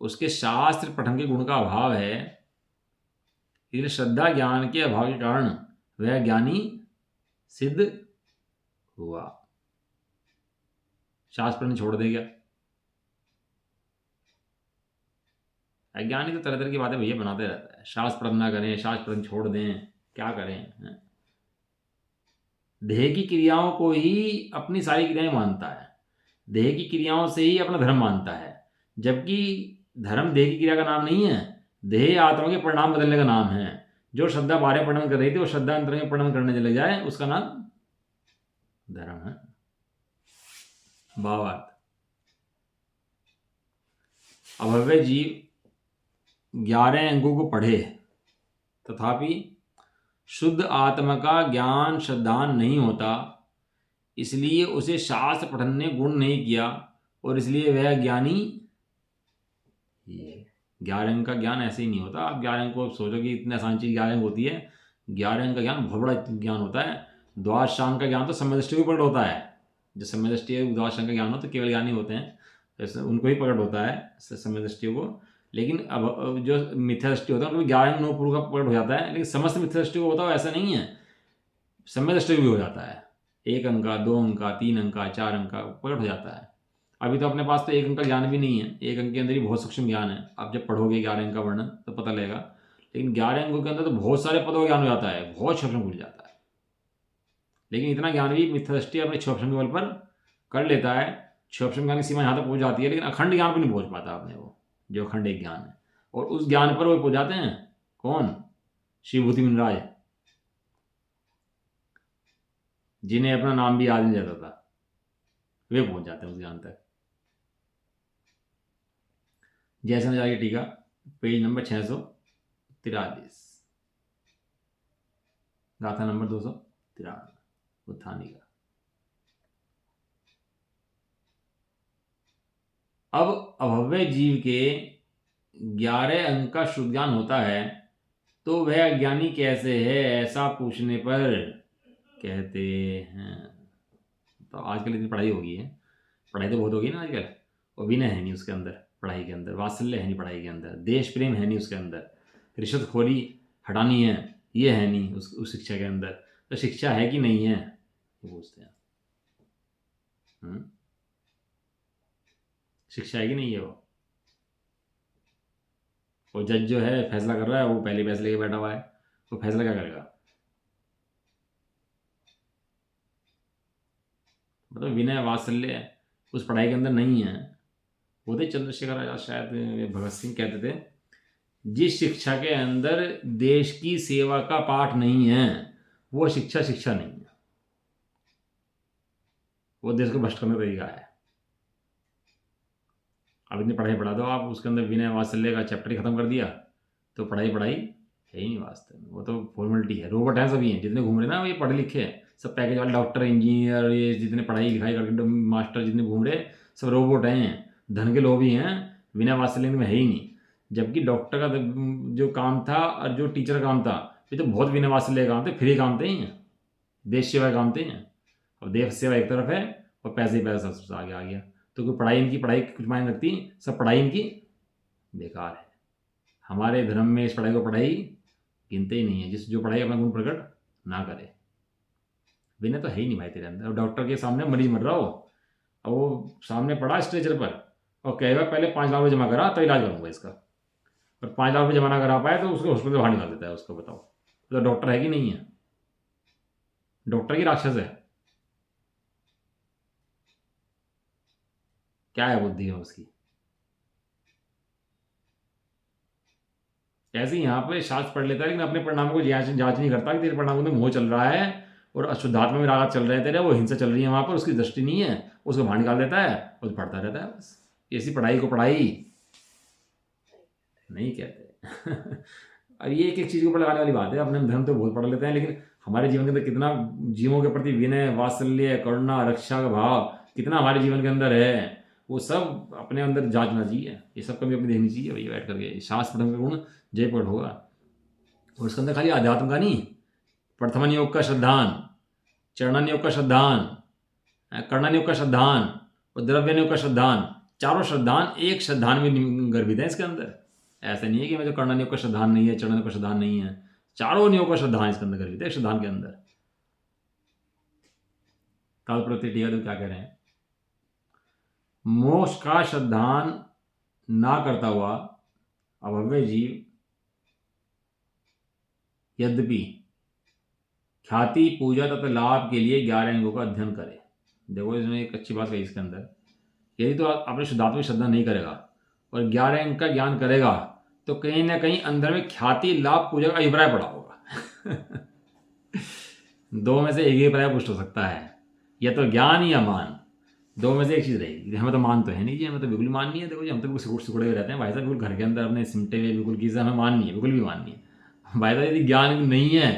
उसके शास्त्र पठन के गुण का अभाव है, इसलिए श्रद्धा ज्ञान के अभाव के कारण वह ज्ञानी सिद्ध हुआ। शास्त्र पठन छोड़ देगा। अज्ञानी तो तरह तरह की बातें भैया बनाते रहता है, शास्त्र पठन ना करें, शास्त्र पठन छोड़ दें, क्या करें। देह की क्रियाओं को ही अपनी सारी क्रियाएं मानता है, देह की क्रियाओं से ही अपना धर्म मानता है, जबकि धर्म देह की क्रिया का नाम नहीं है, देह आत्मा के परिणाम बदलने का नाम है। जो श्रद्धा बाहर परिणाम कर रही थी वो श्रद्धा अंतर में परिणाम करने चले जाए, उसका नाम धर्म है। भावार्थ, अभव्य जीव 11 अंगों को पढ़े तथापि शुद्ध आत्मा का ज्ञान श्रद्धान नहीं होता, इसलिए उसे शास्त्र पठन ने गुण नहीं किया और इसलिए वह ज्ञानी 11 अंग का ज्ञान ऐसे ही नहीं होता। आप 11 अंग को सोचो कि इतनी आसान चीज 11 अंग होती है, 11 अंग का ज्ञान बहुत बड़ा ज्ञान होता है। द्वादशांग का ज्ञान तो समय दृष्टि को प्रकट होता है। जो समय दृष्टि द्वादशांग का ज्ञान हो तो केवल ज्ञानी होते हैं, जैसे उनको ही प्रकट होता है समय दृष्टि को। लेकिन अब जो मिथ्या दृष्टि होता है उनको 11 अंग 9 पूर्व का प्रकट हो जाता है, लेकिन समस्त मिथ्या दृष्टि को होता है ऐसा नहीं है, समय दृष्टि भी हो जाता है। 1 अंक का, 2 अंक का, 3 अंक का, 4 अंक का प्रकट हो जाता है। अभी तो अपने पास तो 1 अंक का ज्ञान भी नहीं है, 1 अंक के अंदर ही बहुत सूक्ष्म ज्ञान है। आप जब पढ़ोगे 11 अंक का वर्णन तो पता लगेगा, लेकिन 11 अंकों के अंदर तो बहुत सारे पदों का ज्ञान हो जाता है, बहुत सूक्ष्म खुल जाता है। लेकिन इतना ज्ञान भी मिथ्या दृष्टि अपने क्षोभम के बल पर कर लेता है। क्षोभम ज्ञान की सीमा यहाँ तक पहुँच जाती है, लेकिन अखंड ज्ञान पर नहीं पहुँच पाता अपने वो, जो अखंड एक ज्ञान है। और उस ज्ञान पर वो पहुँच जाते हैं कौन? शिवभूति मुनिराज, जिन्हें अपना नाम भी याद नहीं जाता था, वे पहुँच जाते हैं उस ज्ञान तक। जैसे जाइए टीका पेज नंबर 643, गाथा नंबर 293 उत्थानी का। अब अभव्य जीव के 11 अंक का शुद्ध ज्ञान होता है तो वह अज्ञानी कैसे है, ऐसा पूछने पर कहते हैं। तो आजकल इतनी पढ़ाई हो गई है, पढ़ाई तो बहुत होगी ना आजकल, और विनय है नहीं उसके अंदर, पढ़ाई के अंदर वात्सल्य है नहीं, पढ़ाई के अंदर देश प्रेम है नहीं उसके अंदर, रिश्वतखोरी हटानी है ये है नहीं उस शिक्षा के अंदर। तो शिक्षा है कि नहीं है ये पूछते हैं। शिक्षा है कि नहीं है वो जज जो है फैसला कर रहा है, वो पहले फैसले के बैठा हुआ है, वो फैसला क्या करेगा? मतलब विनय वात्सल्य उस पढ़ाई के अंदर नहीं है। वो थे चंद्रशेखर आजाद, शायद भगत सिंह कहते थे, जिस शिक्षा के अंदर देश की सेवा का पाठ नहीं है वो शिक्षा शिक्षा नहीं है, वो देश को भ्रष्ट करने का तरीका है। अब इतनी पढ़ाई पढ़ा दो आप, उसके अंदर विनय वात्सल्य का चैप्टर ही खत्म कर दिया, तो पढ़ाई पढ़ाई है ही नहीं वास्तव में, वो तो फॉर्मेलिटी है। रोबोट हैं सभी हैं जितने घूम रहे ना, ये पढ़े लिखे हैं सब, पैकेज वाले डॉक्टर इंजीनियर, ये जितने पढ़ाई लिखाई करके मास्टर जितने घूम रहे सब रोबोट हैं, धन के लोग भी हैं, विनय वात्सल्य में है ही नहीं। जबकि डॉक्टर का जो काम था और जो टीचर का काम था, ये तो बहुत विनय वात्सल्य काम थे, फ्री काम थे, देश सेवा काम थे। अब देश सेवा एक तरफ है और पैसे ही पैसा सबसे आगे आ गया, तो कोई पढ़ाई इनकी पढ़ाई कुछ मायने रखती, सब पढ़ाई इनकी बेकार है। हमारे धर्म में इस पढ़ाई को पढ़ाई गिनते ही नहीं है, जिस जो पढ़ाई अपना गुण प्रकट ना करे। विनय तो है ही नहीं भाई तेरे अंदर। डॉक्टर के सामने मरीज मर रहा हो, और वो सामने पड़ा स्ट्रेचर पर और कहेगा पहले 5 लाख रुपये जमा करा तो इलाज करूंगा इसका, और 5 लाख रुपये जमा ना करा पाए तो उसको हॉस्पिटल से बाहर निकाल देता है। उसको बताओ, तो डॉक्टर है कि नहीं है? डॉक्टर की राक्षस है, क्या है बुद्धि है उसकी? ऐसे ही यहाँ पे शास्त्र पढ़ लेता है लेकिन अपने परिणाम को जांच नहीं करता कि तेरे परिणाम में मोह चल रहा है और अशुद्धात्मा में रागत चल रहे हैं तेरे, वो हिंसा चल रही है वहाँ पर, उसकी दृष्टि नहीं है, उसको बाहर निकाल देता है और पढ़ता रहता है बस। ऐसी पढ़ाई को पढ़ाई नहीं कहते। अब ये एक एक चीज़ के ऊपर लगाने वाली बात है। अपने धर्म तो बहुत पढ़ लेते हैं, लेकिन हमारे जीवन के अंदर कितना जीवों के प्रति विनय वात्सल्य करुणा रक्षा का भाव कितना हमारे जीवन के अंदर है, वो सब अपने अंदर जांचना चाहिए। ये सब कभी अपनी देखनी चाहिए भैया बैठ करके। शास्त्र पठन का गुण जय पढ़ होगा, और उसके अंदर खाली आध्यात्म का नहीं, प्रथमन योग का श्रद्धान, चरणन योग का श्रद्धान, कर्णन योग का श्रद्धान और द्रव्यन योग का श्रद्धान, चारों श्रद्धान एक श्रद्धान में गर्भित है इसके अंदर। ऐसा नहीं है कि मैं जो कर्णन योग का श्रद्धान नहीं है, चरण योग का श्रद्धान नहीं है, चारों योग का श्रद्धान इसके अंदर गर्भित है, श्रद्धान के अंदर। काल प्रति टीका तो क्या कह रहे हैं? मोक्ष का श्रद्धान ना करता हुआ अभव्य जीव यद्यपि ख्याति पूजा तथा लाभ के लिए 11 अंगों का अध्ययन करे। देखो इसमें एक अच्छी बात है इसके अंदर, यदि तो आप अपने शुद्धात्मा की श्रद्धा नहीं करेगा और 11 अंग का ज्ञान करेगा तो कहीं ना कहीं अंदर में ख्याति लाभ पूजा का अभिप्राय पड़ा होगा। दो में से एक ही अभिप्राय पुष्ट हो सकता है, या तो ज्ञान या मान, दो में से एक चीज़ रहेगी। हमें तो मान तो है नहीं जी, हमें तो बिल्कुल मान नहीं है। देखो जी हम तो बिल्कुल सिकुड़े हुए रहते हैं भाई साहब, बिल्कुल घर के अंदर अपने सिमटे हुए बिल्कुल की हमें मान नहीं है, बिल्कुल भी मान नहीं है भाई साहब। यदि ज्ञान नहीं है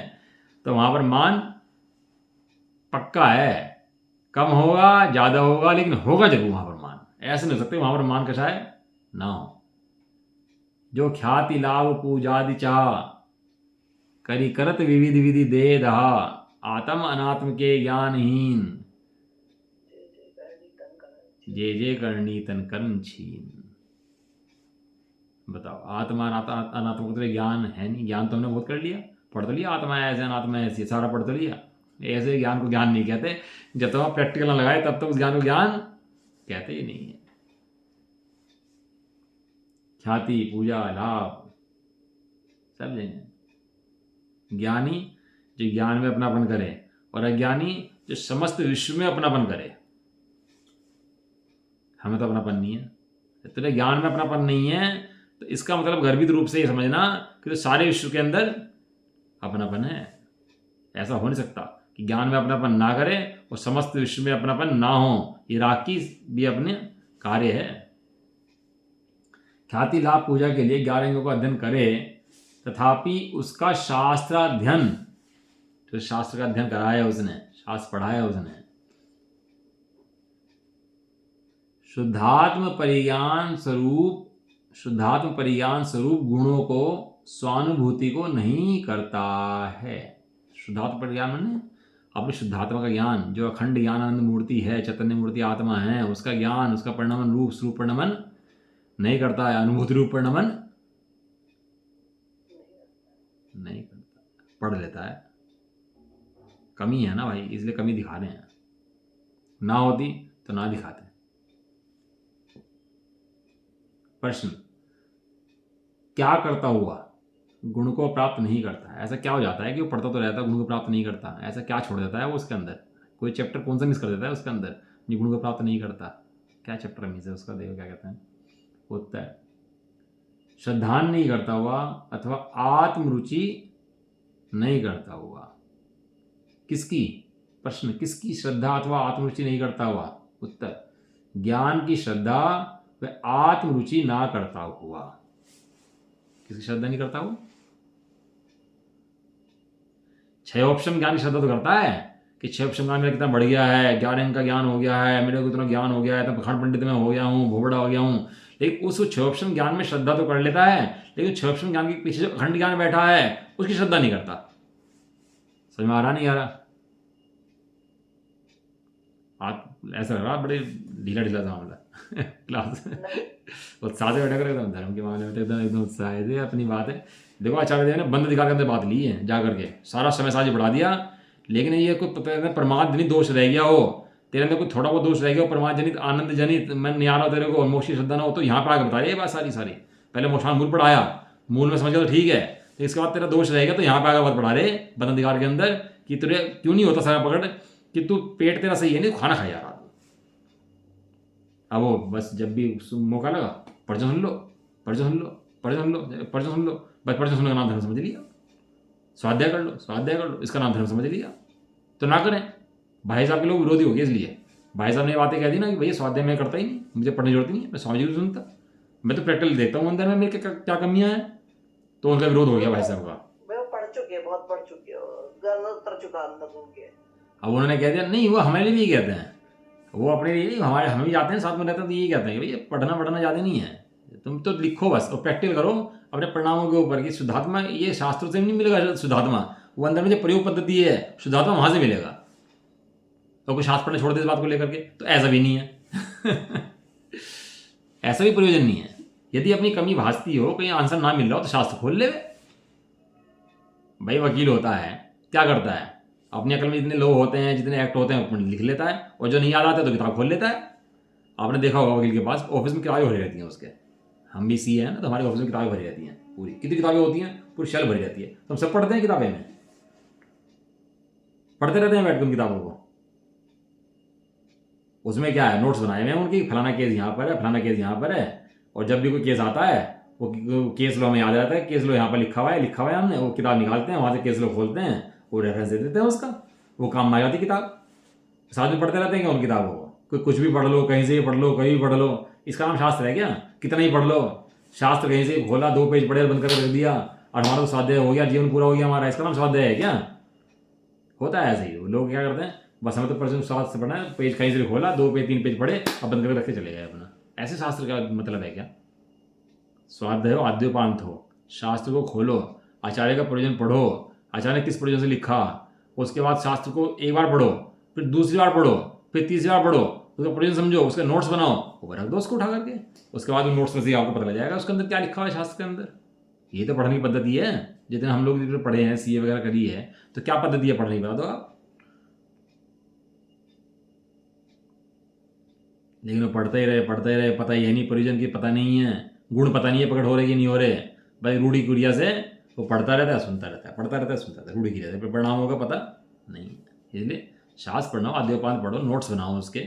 तो वहाँ पर मान पक्का है, कम होगा ज़्यादा होगा लेकिन होगा जरूर वहाँ पर मान। ऐसे नहीं हो सकते वहाँ पर मान कषाय ना हो। जो ख्याति लाभ पूजादि चाह करी करत विविध विधि दे दहा, आत्म अनात्म के ज्ञानहीन जे जे करनी तन कर्म छीन। बताओ, आत्मा अनात्मा को तो ज्ञान है नहीं, ज्ञान तो हमने बहुत कर लिया, पढ़ तो लिया आत्मा ऐसे अनात्मा ऐसी, सारा पढ़ तो लिया। ऐसे ज्ञान को ज्ञान नहीं कहते, जब तक आप प्रैक्टिकल ना लगाए तब तक उस ज्ञान को ज्ञान कहते ही नहीं है। ख्याति पूजा लाभ सब देंगे। ज्ञानी जो ज्ञान में अपनापन करे और अज्ञानी जो समस्त विश्व में अपनापन करे। हमें तो अपनापन नहीं है, तेरे ज्ञान में अपनापन नहीं है तो इसका मतलब गर्भित रूप से ये समझना कि तो सारे विश्व के अंदर अपनापन है। ऐसा हो नहीं सकता कि ज्ञान में अपनापन ना करे और समस्त विश्व में अपनापन ना हो, ये राग की भी अपने कार्य है। ख्याति लाभ पूजा के लिए 11 अंगों का अध्ययन करे, तथापि उसका शास्त्राध्ययन, जो शास्त्र का अध्ययन कराया उसने, शास्त्र पढ़ाया उसने, शुद्धात्म परिज्ञान स्वरूप गुणों को स्वानुभूति को नहीं करता है। शुद्धात्म परिज्ञान माने अपनी शुद्धात्मा का ज्ञान, जो अखंड ज्ञान आनंद मूर्ति है, चैतन्य मूर्ति आत्मा है, उसका ज्ञान, उसका परिणमन रूप स्वरूप परिणमन नहीं करता है, अनुभूति रूप परिणमन नहीं करता, पढ़ लेता है। कमी है ना भाई, इसलिए कमी दिखा रहे हैं। ना होती तो ना दिखाते। प्रश्न, क्या करता हुआ गुण को प्राप्त नहीं करता? ऐसा क्या हो जाता है कि वो पढ़ता तो रहता है, गुण को प्राप्त नहीं करता? ऐसा क्या छोड़ देता है वो उसके अंदर? कोई चैप्टर कौन सा मिस कर देता है उसके अंदर जो गुण को प्राप्त नहीं करता? क्या चैप्टर मिस है उसका? देखो क्या कहते हैं उत्तर। श्रद्धान नहीं करता हुआ अथवा आत्मरुचि नहीं करता हुआ। किसकी? प्रश्न, किसकी श्रद्धा अथवा आत्मरुचि नहीं करता हुआ? उत्तर, ज्ञान की श्रद्धा व आत्मरुचि ना करता हुआ। किसकी श्रद्धा नहीं करता हुआ? 6 ऑप्शन ज्ञान की श्रद्धा तो करता है कि 6 ऑप्शन ज्ञान मेरा कितना बढ़ गया है, 11 अंक का ज्ञान हो गया है, मेरे को इतना ज्ञान हो गया है, तो खंड पंडित में हो गया हूँ, भोबड़ा हो गया हूँ। लेकिन उस 6 ऑप्शन ज्ञान में श्रद्धा तो कर लेता है, लेकिन 6 ऑप्शन ज्ञान के पीछे जो खंड ज्ञान बैठा है उसकी श्रद्धा नहीं करता। समझ में आ रहा? नहीं आ रहा? आप ऐसा लग रहा बड़े ढीला ढीला सा मामला क्लास उत्साह से बैठा कर एकदम धर्म के मामले में तो एकदम उत्साह है। अपनी बात है। देखो आचार्य देव ने बंद अधिकार के अंदर बात ली है जा करके, सारा समय साझी बढ़ा दिया, लेकिन ये कोई प्रमाद जनित दोष रह गया हो तेरे अंदर, कोई थोड़ा बहुत दोष रह गया हो, प्रमाद जनित आनंद जनित मैं नहीं आ रहा तेरे को, मोक्षी श्रद्धा ना हो, तो यहाँ पर आगे बता रही है बात सारी सारी। पहले मोक्षान मूल पढ़ाया, मूल में समझ गया तो ठीक है, तो इसके बाद तेरा दोष रहेगा तो यहाँ पर आगे बात पढ़ा रहे बंद अधिकार के अंदर कि तुझे क्यों नहीं होता समय पकड़ कि तू पेट तेरा सही है नहीं, खाना खा जा रहा। अब वो बस जब भी मौका लगा प्रवचन सुन लो, प्रवचन सुन लो, प्रवचन सुन लो, प्रवचन सुन लो, बस प्रवचन सुनने का नाम धर्म समझ लिया, स्वाध्याय कर लो, स्वाध्याय कर लो, इसका नाम धर्म समझ लिया। तो ना करें। भाई साहब के लोग विरोधी हो गए इसलिए भाई साहब ने बातें कह दी ना कि भैया स्वाध्याय मैं करता ही नहीं, मुझे पढ़ने की जरूरत नहीं है, मैं स्वामी जी को सुनता, मैं तो प्रैक्टिकल देखता हूँ अंदर में मेरे क्या कमियाँ हैं, तो उनका विरोध हो गया भाई साहब का। पढ़ चुके, बहुत पढ़ चुके हो, उतर चुका अंदर उनके। अब उन्होंने कह दिया नहीं, वो हमारे लिए भी कहते हैं, वो अपने लिए नहीं, हमारे हम भी जाते हैं साथ में रहते हैं तो यही कहते हैं कि भैया पढ़ना ज़्यादा नहीं है, तुम तो लिखो बस और प्रैक्टिकल करो अपने परिणामों के ऊपर कि शुद्धात्मा ये शास्त्रों से नहीं मिलेगा, शुद्धात्मा वो अंदर में जो प्रयोग पद्धति है शुद्धात्मा वहाँ से मिलेगा। तो कोई शास्त्र पढ़ने छोड़ दे इस बात को लेकर के, तो ऐसा भी नहीं है ऐसा भी प्रयोजन नहीं है। यदि अपनी कमी भासती हो, कहीं आंसर ना मिल रहा हो तो शास्त्र खोल ले। भाई वकील होता है क्या करता है, अपनी अकल में जितने लोग होते हैं, जितने एक्ट होते हैं अपने लिख लेता है, और जो नहीं याद आता तो किताब खोल लेता है। आपने देखा होगा वकील के पास ऑफिस में किताबें भरी रहती हैं उसके, हम भी सी है ना, तो हमारे ऑफिस में किताबें भरी रहती हैं पूरी। कितनी किताबें होती हैं? पूरी शेल्फ भरी रहती है। तो हम सब पढ़ते हैं किताबें में, पढ़ते रहते हैं बैठ के उन किताबों को। उसमें क्या है, नोट्स बनाए हुए हैं उनकी, फलाना केस यहाँ पर है, फलाना केस यहाँ पर है, और जब भी कोई केस आता है वो केस लो हमें याद रहता है, केस लो यहाँ पर लिखा हुआ है हमने, वो किताब निकालते हैं वहाँ से, केस लो खोलते हैं, वो रेफरेंस दे देते हैं उसका, वो काम आ जाती किताब। साथ में पढ़ते रहते हैं उन किताबों को, कोई कुछ भी पढ़ लो, कहीं से भी पढ़ लो, कहीं भी पढ़ लो, इसका नाम शास्त्र है क्या? कितना ही पढ़ लो, शास्त्र कहीं से खोला, 2 पेज पढ़े, बंद करके रख दिया और हमारा तो स्वाध्याय हो गया, जीवन पूरा हो गया हमारा, इसका नाम स्वाध्याय है क्या? होता है ऐसे ही। लोग क्या करते हैं, बस हमें तो प्रश्न शास्त्र से पढ़ना है, पेज कहीं से खोला, 2 पेज 3 पेज पढ़े और बंद करके रख के चले गए अपना। ऐसे शास्त्र का मतलब है क्या? स्वाध्याय हो, आद्योपांत हो, शास्त्र को खोलो, आचार्य का प्रयोजन पढ़ो, आचार्य ने किस प्रयोजन से लिखा, उसके बाद शास्त्र को एक बार पढ़ो, फिर दूसरी बार पढ़ो, फिर तीसरी बार पढ़ो, उसका प्रयोजन समझो, उसके नोट्स बनाओ, वो रख दो उसको उठा करके। उसके बाद उन नोट्स में से आपको पता लग जाएगा उसके अंदर क्या लिखा हुआ है शास्त्र के अंदर। ये तो पढ़ने की पद्धति है। जितने हम लोग जितने पढ़े हैं, सीए वगैरह करी है, तो क्या पद्धति है पढ़ने की, बता दो आप। लेकिन वो पढ़ते ही रहे, पता ही है नहीं प्रयोजन की, पता नहीं है गुण, पता नहीं है प्रकट हो रहे कि नहीं हो रहे, भाई रूढ़ी कुरिया से वो पढ़ता रहता है, सुनता रहता है, पढ़ता रहता है, सुनता रहता है, रूढ़ी की रहता है, परिणामों का पता नहीं है। इसलिए शास्त्र पढ़ना, आद्योपांत पढ़ो, नोट्स बनाओ उसके,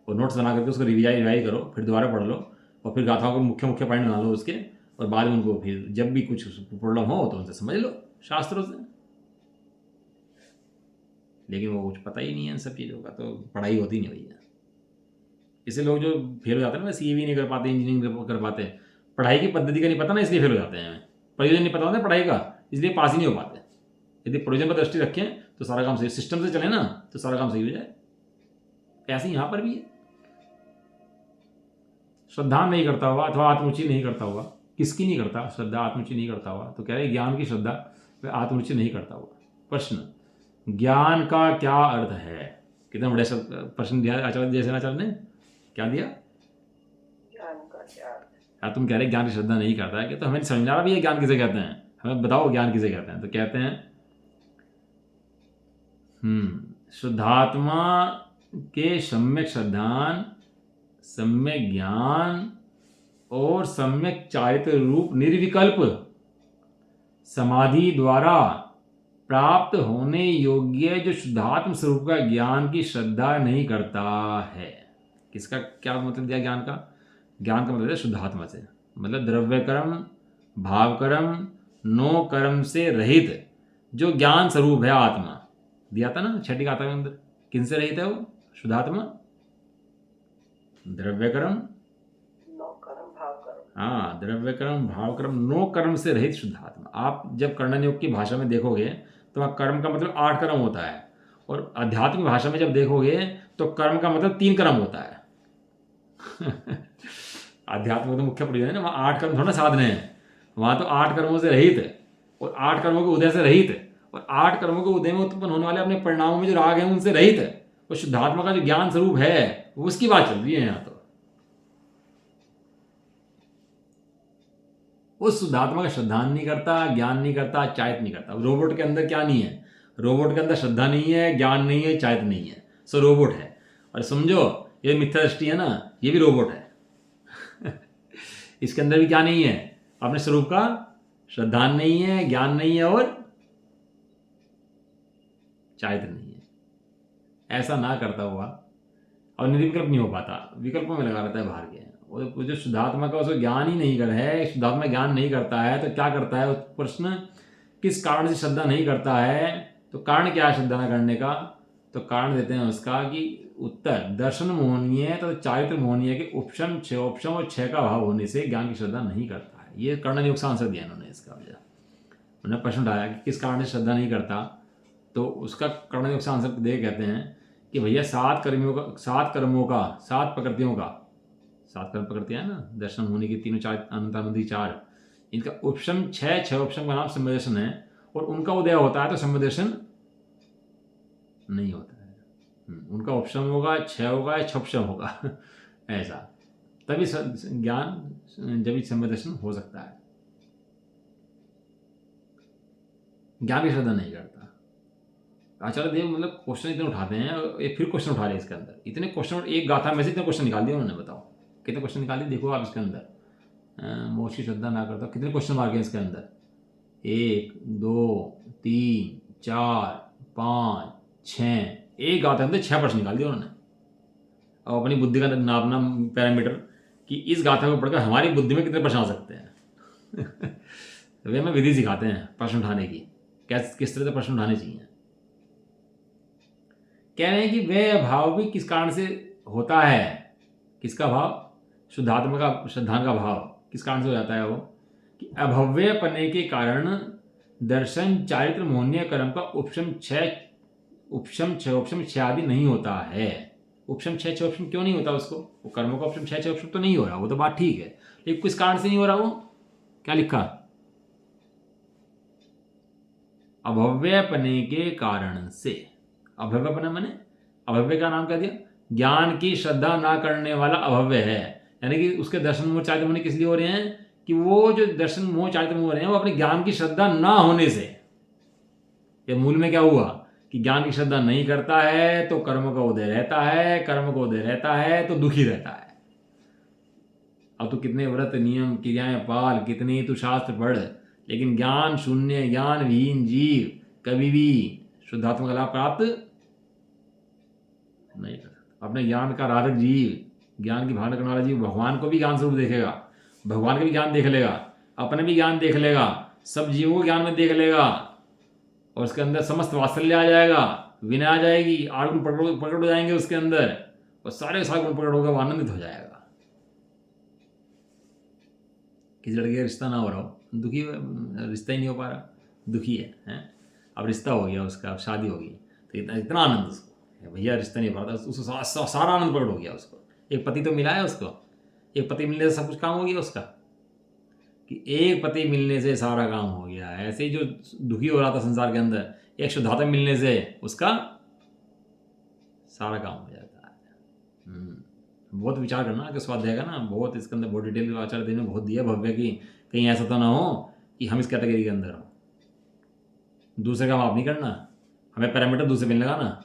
और नोट्स बना करके उसको रिवाइज करो, फिर दोबारा पढ़ लो, और फिर गाथाओं को मुख्य पॉइंट बना लो उसके, और बाद में उनको फिर जब भी कुछ प्रॉब्लम हो तो उनसे समझ लो शास्त्रों से। लेकिन वो कुछ पता ही नहीं है इन सब चीज़ों का, तो पढ़ाई होती नहीं भैया। इससे लोग जो फेल हो जाते हैं ना, सी भी नहीं कर पाते, इंजीनियरिंग कर पाते, पढ़ाई की पद्धति का नहीं पता ना, इसलिए फेल हो जाते हैं। प्रयोजन नहीं पता होता पढ़ाई का, इसलिए पास ही नहीं हो पाते। यदि प्रयोजन पर दृष्टि रखें तो सारा काम सही, सिस्टम से चले ना तो सारा काम सही हो जाए। ऐसे ही यहाँ पर भी है। श्रद्धा नहीं करता हुआ अथवा आत्मरुचि नहीं करता हुआ, किसकी नहीं करता? श्रद्धा आत्मरुचि नहीं करता हुआ, तो कह रहे ज्ञान की श्रद्धा व आत्मरुचि नहीं करता हुआ। प्रश्न, ज्ञान का क्या अर्थ है? कितना बड़े प्रश्न दिया आचार्य जैसे आचार्य ने, क्या दिया? ज्ञान का क्या अर्थ है? यार तुम कह रहे ज्ञान की श्रद्धा नहीं करता है कि, तो हमें समझना भी है ज्ञान किसे कहते हैं, हमें बताओ ज्ञान किसे कहते हैं। तो कहते हैं शुद्धात्मा के सम्यक श्रद्धान, सम्यक ज्ञान और सम्यक चारित्र रूप निर्विकल्प समाधि द्वारा प्राप्त होने योग्य जो शुद्धात्म स्वरूप का ज्ञान की श्रद्धा नहीं करता है। किसका क्या मतलब दिया ज्ञान का? ज्ञान का मतलब है शुद्धात्मा से, मतलब द्रव्य कर्म, भाव कर्म, नो कर्म से रहित जो ज्ञान स्वरूप है आत्मा, दिया था ना छठी गाथा के अंदर। किन से रहित है वो शुद्धात्मा? द्रव्य कर्म, नो कर्म भाव कर्म। हाँ, द्रव्य कर्म, भाव कर्म, नो कर्म से रहित शुद्धात्मा। आप जब कर्णन योग की भाषा में देखोगे तो वहाँ कर्म का मतलब 8 कर्म होता है, और आध्यात्मिक भाषा में जब देखोगे तो कर्म का मतलब 3 कर्म होता है। आध्यात्म तो मुख्य प्रयोजन है ना, वहाँ 8 कर्म थोड़ा साधने हैं, वहाँ तो 8 कर्मों से रहित है और 8 कर्मों के उदय से रहित है, और 8 कर्मों के उदय में उत्पन्न होने वाले अपने परिणामों में जो राग है उनसे रहित है। और शुद्धात्मा का जो ज्ञान स्वरूप है वो उसकी बात चल रही है यहाँ। तो उस शुद्धात्मा का श्रद्धान नहीं करता, ज्ञान नहीं करता, चायत नहीं करता। रोबोट के अंदर क्या नहीं है? रोबोट के अंदर श्रद्धा नहीं है, ज्ञान नहीं है, चायत नहीं है, सो रोबोट है। और समझो ये मिथ्या दृष्टि है ना, ये भी रोबोट है। इसके अंदर भी क्या नहीं है? अपने स्वरूप का श्रद्धान नहीं है, ज्ञान नहीं है और चायत नहीं है। ऐसा ना करता हुआ और निर्विकल्प नहीं हो पाता, विकल्पों में लगा रहता है बाहर के। और जो शुद्धात्मा का उसको ज्ञान ही नहीं कर है, शुद्धात्मा ज्ञान नहीं करता है तो क्या करता है? प्रश्न किस कारण से श्रद्धा नहीं करता है, तो कारण क्या है श्रद्धा न करने का? तो कारण देते हैं उसका कि उत्तर दर्शन मोहनीय तो चारित्र मोहनीय के उपशम, क्षयोपशम और क्षय का भाव होने से ज्ञान की श्रद्धा नहीं करता है। ये कर्णन योग से आंसर दिया इन्होंने इसका वजह। उन्होंने प्रश्न उठाया कि किस कारण से श्रद्धा नहीं करता, तो उसका कर्णन योग से आंसर दे कहते हैं कि भैया 7 कर्मों का 7 प्रकृतियों का, 7 कर्म प्रकृतियां ना, दर्शन होने की तीनों, चार अनंतानंदी 4, इनका उपशम 6 उपशम का नाम संवेदर्शन है, और उनका उदय होता है तो संवेदर्शन नहीं होता है। उनका उपशम होगा, 6 होगा या क्षपशम होगा। ऐसा तभी ज्ञान, जब संवेदर्शन हो सकता है। ज्ञान की श्रद्धा नहीं करता। आचार्य देव मतलब क्वेश्चन इतने उठाते हैं, एक फिर क्वेश्चन उठा रहे हैं इसके अंदर, इतने क्वेश्चन, एक गाथा में से इतने क्वेश्चन निकाल दिए उन्होंने। बताओ कितने क्वेश्चन निकाले, देखो आप इसके अंदर। मोक्ष की श्रद्धा ना करता, कितने क्वेश्चन मार गए इसके अंदर? 1 2 3 4 5 6, एक गाथा में 6 प्रश्न निकाल दिए उन्होंने। और अपनी बुद्धि का नापना पैरामीटर कि इस गाथा को पढ़कर हमारी बुद्धि में कितने प्रश्न आ सकते हैं। वे हमें विधि सिखाते हैं प्रश्न उठाने की, किस तरह से प्रश्न उठाने चाहिए। कह रहे हैं कि वह भाव भी किस कारण से होता है? किसका भाव? शुद्धात्मा का, श्रद्धान का भाव किस कारण से हो जाता है? वो कि अभव्य पने के कारण दर्शन, चारित्र, मोहनीय कर्म का उपशम 6 आदि नहीं होता है। उपशम 6 उपशम क्यों नहीं होता उसको? वो कर्मों का उपशम 6 उपशम तो नहीं हो रहा, वो तो बात ठीक है, लेकिन किस कारण से नहीं हो रहा? वो क्या लिखा? अभव्यपने के कारण से। अभव्यपना माने, अभव्य का नाम क्या दिया? ज्ञान की श्रद्धा ना करने वाला अभव्य है, यानी कि उसके दर्शन मोह चारित्र मोह किस लिए हो रहे हैं? कि वो जो दर्शन मोह चारित्र मोह हो रहे हैं वो अपने ज्ञान की श्रद्धा ना होने से। ये मूल में क्या हुआ कि ज्ञान की श्रद्धा नहीं करता है तो कर्म का उदय रहता है, कर्म का उदय रहता है तो दुखी रहता है। अब तो कितने व्रत नियम क्रियाएं पाल, कितने ही तू शास्त्र पढ़, लेकिन ज्ञान शून्य, ज्ञान विहीन जीव कभी भी शुद्धात्मा का लाभ प्राप्त नहीं कर सकता। अपने ज्ञान का राधक जीव, ज्ञान की भावना करने वाला जीव भगवान को भी ज्ञान स्वरूप देखेगा, भगवान का भी ज्ञान देख लेगा, अपने भी ज्ञान देख लेगा, सब जीवों को ज्ञान में देख लेगा, और उसके अंदर समस्त वात्सल्य आ जाएगा, विनय आ जाएगी, 8 गुण प्रकट हो जाएंगे उसके अंदर, और सारे गुण प्रकट होकर वो आनंदित हो जाएगा। किसी लड़के का रिश्ता ना हो रहा हो, दुखी, रिश्ता ही नहीं हो पा रहा, दुखी है, हैं? अब रिश्ता हो गया उसका, अब शादी होगी, तो इतना आनंद उसको, भैया रिश्ता नहीं हो पा रहा था, उसको सारा आनंद प्रकट हो गया उसको। एक पति तो मिला है उसको, एक पति मिलने से सब कुछ काम हो गया उसका, कि एक पति मिलने से सारा काम हो गया। ऐसे ही जो दुखी हो रहा था संसार के अंदर, एक शुद्धात्मा मिलने से उसका सारा काम हो जाता है। बहुत विचार करना कि स्वाध्याय का ना, बहुत इसके अंदर बहुत डिटेल आचार्य देव ने बहुत दिया भव्य की, कहीं ऐसा तो ना हो कि हम इस कैटेगरी के अंदर हो। दूसरे का माफ नहीं करना, हमें पैरामीटर दूसरे में लगाना।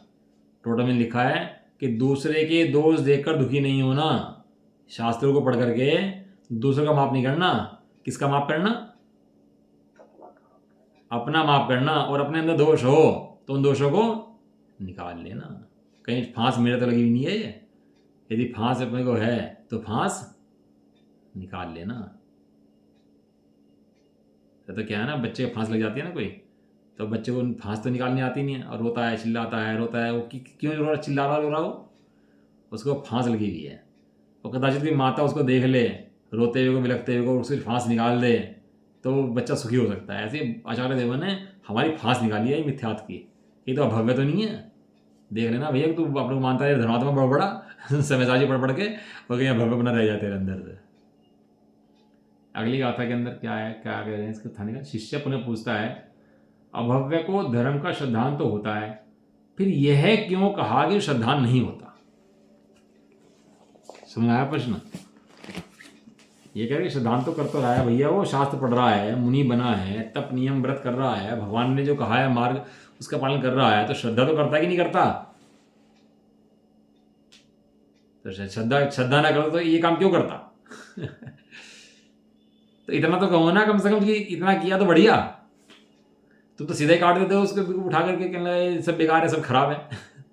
टोटल में लिखा है कि दूसरे के दोष देखकर दुखी नहीं होना, शास्त्रों को पढ़ करके दूसरों का माप नहीं करना। किसका माप करना? अपना माप करना। और अपने अंदर दोष हो तो उन दोषों को निकाल लेना। कहीं फांस मेरे तो लगी हुई नहीं है ये, यदि फांस अपने को है तो फांस निकाल लेना। तो क्या है ना, बच्चे को फांस लग जाती है ना कोई, तो बच्चे को फांस तो निकालनी आती नहीं है और रोता है, चिल्लाता है, रोता है। वो क्यों रो रहा, चिल्ला रहा, रो रहा हो? उसको फांस लगी हुई है। और कदाचित कोई माता उसको देख ले रोते हुए को, बिलखते हुए को, उसकी फांस निकाल दे तो बच्चा सुखी हो सकता है। ऐसे आचार्य देवन ने हमारी फांस निकाली है मिथ्यात्व की। ये तो अभव्य तो नहीं है। देख लेना भैया, तू अपने को मानता है धर्मात्मा बड़ा बड़ा समझदारी पढ़ के और कहीं भव्य बना रह जाते हैं अंदर से। अगली गाथा के अंदर क्या है, क्या कह रहे हैं इसके थाने का? शिष्य पुनः पूछता है, अभव्य को धर्म का श्रद्धांत तो होता है, फिर यह क्यों कहा कि श्रद्धांत नहीं होता? समझ आया प्रश्न? ये कह रहे श्रद्धांत तो कर तो रहा है भैया, वो शास्त्र पढ़ रहा है, मुनि बना है, तप नियम व्रत कर रहा है, भगवान ने जो कहा है मार्ग उसका पालन कर रहा है, तो श्रद्धा तो करता है कि नहीं करता? तो श्रद्धा ना करो तो ये काम क्यों करता? तो इतना तो कहो ना कम से कम कि इतना किया तो बढ़िया। तुम तो सीधे ही काट देते हो उसको, उठा करके कहना ये सब बेकार है, सब खराब है।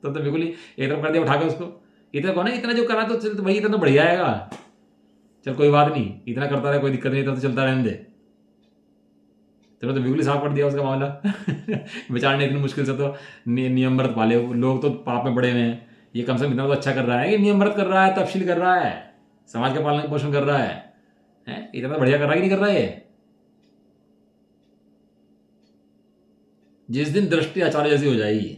तो बिल्कुल ही एक तरफ कर दिया उठा के उसको। इतना कहो ना, इतना जो करा तो चल तो भाई इतना तो बढ़िया आएगा, चल कोई बात नहीं, इतना करता रहे, कोई दिक्कत नहीं, तो चलता रहने दे। तो बिल्कुल ही साफ कर दिया उसका मामला। बेचारे ने इतनी मुश्किल से तो नियम व्रत पाले, लोग तो पाप में पड़े हुए हैं, ये कम से कम इतना तो अच्छा कर रहा है कि नियम व्रत कर रहा है, तपशील कर रहा है, समाज का पालन पोषण कर रहा है। इतना तो बढ़िया कर रहा है कि नहीं कर रहा है? जिस दिन दृष्टि आचार्य जैसी हो जाएगी,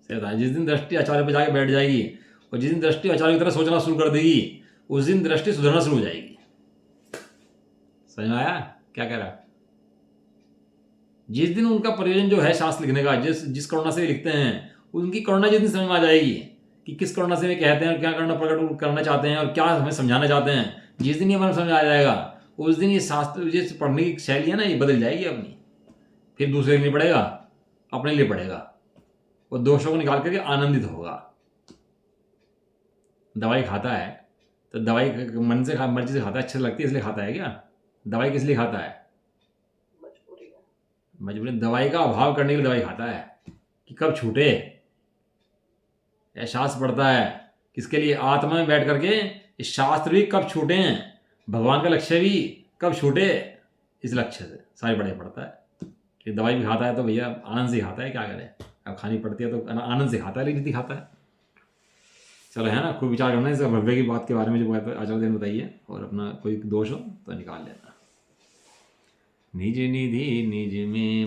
जिस दिन दृष्टि आचार्य पे जाके बैठ जाएगी और जिस दिन दृष्टि आचार्य की तरह सोचना शुरू कर देगी, उस दिन दृष्टि सुधरना शुरू हो जाएगी। समझ में आया क्या कह रहा है? जिस दिन उनका प्रयोजन जो है शास्त्र लिखने का, जिस करुणा से लिखते हैं, उनकी करुणा जिस दिन समझ में आ जाएगी कि किस करुणा से वे कहते हैं, क्या करना प्रकट करना चाहते हैं और क्या हमें समझाना चाहते हैं, जिस दिन ये हमें समझ आ जाएगा, उस दिन ये शास्त्र जिस पढ़ने की शैली है ना, ये बदल जाएगी अपनी। फिर दूसरे के लिए पढ़ेगा, अपने लिए पढ़ेगा, वो दोषों को निकाल करके आनंदित होगा। दवाई खाता है तो दवाई मन से मर्जी से खाता है, अच्छे लगती है इसलिए खाता है क्या? दवाई किस लिए खाता है? मजबूरी। दवाई का अभाव करने के लिए दवाई खाता है कि कब छूटे। शास्त्र पढ़ता है किसके लिए? आत्मा में बैठ करके शास्त्र भी कब छूटे, भगवान का लक्ष्य भी कब छूटे, इस लक्ष्य से सारी पढ़ाई पढ़ता है। कि दवाई भी खाता है तो भैया आनंद से खाता है, क्या करे, अब खानी पड़ती है तो आनंद से खाता है, लेकिन खाता है। चलो है ना, खूब विचार करना इस भव्य की बात के बारे में जो आचार्य देव ने बताइए, और अपना कोई दोष हो तो निकाल लेना। निज निधि निज में